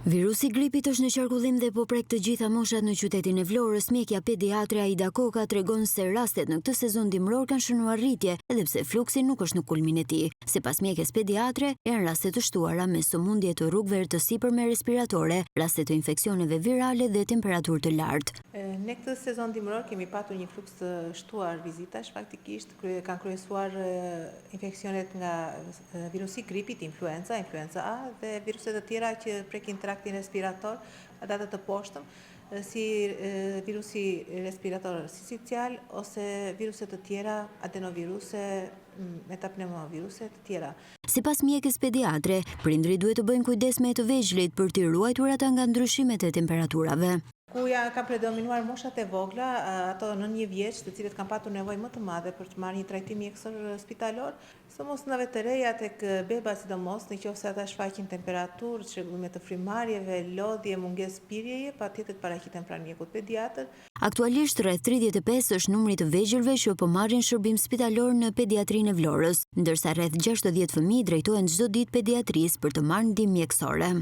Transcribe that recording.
Virusi gripit është në qarkullim dhe po prek të gjitha moshat në qytetin e Vlorës. Mjekja pediatre Aida Koka tregon se rastet në këtë sezon dimror kanë shënuar rritje, edhe pse fluksi nuk është në kulmin e tij. Sipas mjekes pediatre, janë raste të shtuara me sëmundje të rrugëve të sipërme respiratore, raste të infeksioneve virale dhe temperaturë të lartë. Në këtë sezon dimror kemi patur një fluks të shtuar vizitash, faktikisht kanë kryesuar infeksionet nga virusi gripit, influenza A dhe viruset të tjera që prekin traktin respirator, ata të poshtëm, si virusi respirator sincicial ose viruset të tjera, adenoviruse, metapneumoviruse të tjera. Sipas mjekes pediatre, prindrit duhet të bëjnë kujdes me të vegjëlit për t'i ruajtur ata nga ndryshimet e temperaturave. Ku kanë predominuar moshat e vogla, ato në 1 vjeç, të cilët kanë patur nevojë më të madhe për të marrë një trajtim mjekësor spitalor, mosnave të reja tek beba sidomos, nëse ata shfaqin temperaturë, çrregullime të frymarrjeve, lodhje, mungesë pirjeje, patjetër të paraqiten pranë mjekut pediatër. Aktualisht rreth 35 është numri të vegjëlve që po marrin shërbim spitalor në pediatrinë e Vlorës, ndërsa rreth 60 fëmijë drejtohen çdo ditë pediatrisë për të marrë ndihmë mjekësore.